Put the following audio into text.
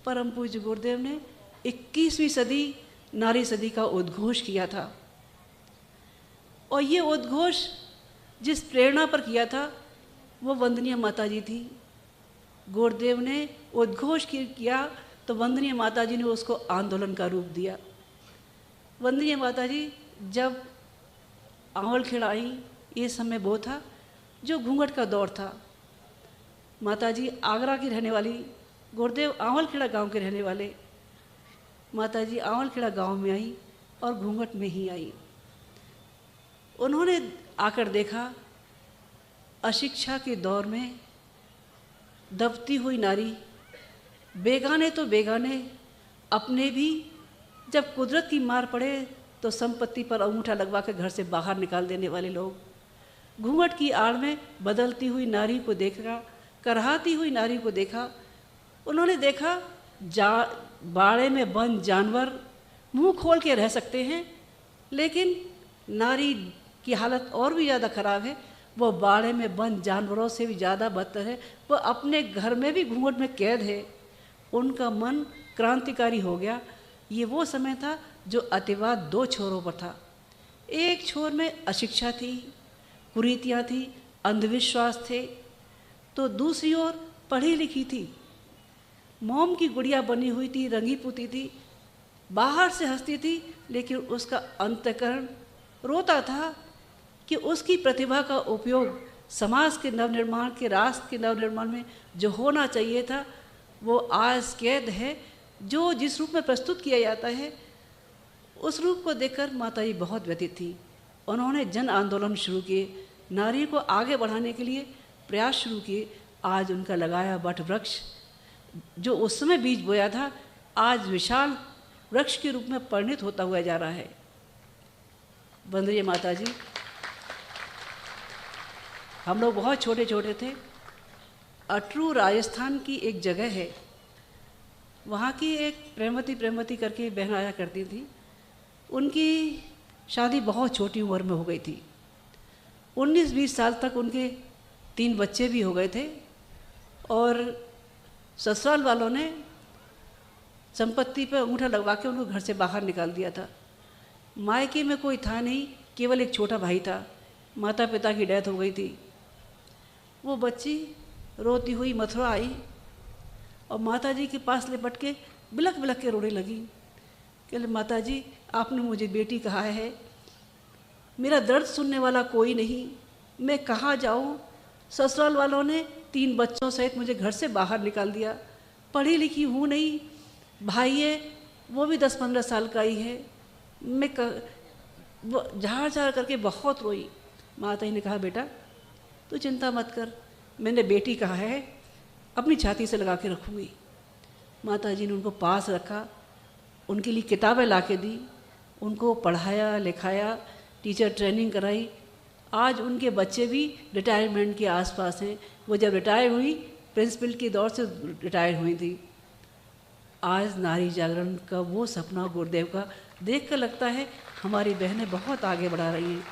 परम पूज्य गुरुदेव ने 21वीं सदी नारी सदी का उद्घोष किया था। और ये उद्घोष जिस प्रेरणा पर किया था वो वंदनीय माता जी थी। गुरुदेव ने उद्घोष किया तो वंदनीय माता जी ने उसको आंदोलन का रूप दिया। वंदनीय माता जी जब आंवलखेड़ा आई, ये समय वो था जो घूंघट का दौर था। माता जी आगरा की रहने वाली, गुरुदेव आंवलखेड़ा गांव के रहने वाले। माता जी आंवलखेड़ा गांव में आई और घूंघट में ही आई। उन्होंने आकर देखा अशिक्षा के दौर में दबती हुई नारी, बेगाने तो बेगाने, अपने भी जब कुदरत की मार पड़े तो संपत्ति पर अंगूठा लगवा कर घर से बाहर निकाल देने वाले लोग। घूंघट की आड़ में बदलती हुई नारी को देखा, करहाती हुई नारी को देखा। उन्होंने देखा बाड़े में बंद जानवर मुंह खोल के रह सकते हैं, लेकिन नारी की हालत और भी ज़्यादा खराब है। वो बाड़े में बंद जानवरों से भी ज़्यादा बदतर है, वो अपने घर में भी घूंघट में कैद है। उनका मन क्रांतिकारी हो गया। ये वो समय था जो अतिवाद दो छोरों पर था। एक छोर में अशिक्षा थी, कुरीतियाँ थी, अंधविश्वास थे, तो दूसरी ओर पढ़ी लिखी थी, मोम की गुड़िया बनी हुई थी, रंगी पुती थी, बाहर से हंसती थी, लेकिन उसका अंतःकरण रोता था कि उसकी प्रतिभा का उपयोग समाज के नवनिर्माण के, राष्ट्र के नवनिर्माण में जो होना चाहिए था वो आज कैद है। जो जिस रूप में प्रस्तुत किया जाता है उस रूप को देखकर माता जी बहुत व्यथित थी। उन्होंने जन आंदोलन शुरू किए, नारी को आगे बढ़ाने के लिए प्रयास शुरू किए। आज उनका लगाया वट वृक्ष जो उस समय बीज बोया था, आज विशाल वृक्ष के रूप में परिणित होता हुआ जा रहा है। वंदनीय माता जी, हम लोग बहुत छोटे छोटे थे। अटरू राजस्थान की एक जगह है, वहाँ की एक प्रेमवती करके बहन आया करती थी। उनकी शादी बहुत छोटी उम्र में हो गई थी। 19-20 साल तक उनके 3 बच्चे भी हो गए थे और ससुराल वालों ने संपत्ति पर अंगूठा लगवा के उनको घर से बाहर निकाल दिया था। मायके में कोई था नहीं, केवल एक छोटा भाई था। माता पिता की डेथ हो गई थी। वो बच्ची रोती हुई मथुरा आई और माता जी के पास लिपट के बिलक बिलक के रोने लगी कि माता जी, आपने मुझे बेटी कहा है, मेरा दर्द सुनने वाला कोई नहीं, मैं कहाँ जाऊँ? ससुराल वालों ने 3 बच्चों सहित मुझे घर से बाहर निकाल दिया। पढ़ी लिखी हूँ नहीं, भाई है वो भी 10-15 साल का ही है। मैं झाड़ झाड़ करके बहुत रोई। माता जी ने कहा, बेटा तू चिंता मत कर, मैंने बेटी कहा है, अपनी छाती से लगा के रखूँगी। माता जी ने उनको पास रखा, उनके लिए किताबें ला के दी, उनको पढ़ाया लिखाया, टीचर ट्रेनिंग कराई। आज उनके बच्चे भी रिटायरमेंट के आसपास हैं। वो जब रिटायर हुई, प्रिंसिपल के दौर से रिटायर हुई थी। आज नारी जागरण का वो सपना गुरुदेव का देख कर लगता है हमारी बहनें बहुत आगे बढ़ा रही हैं।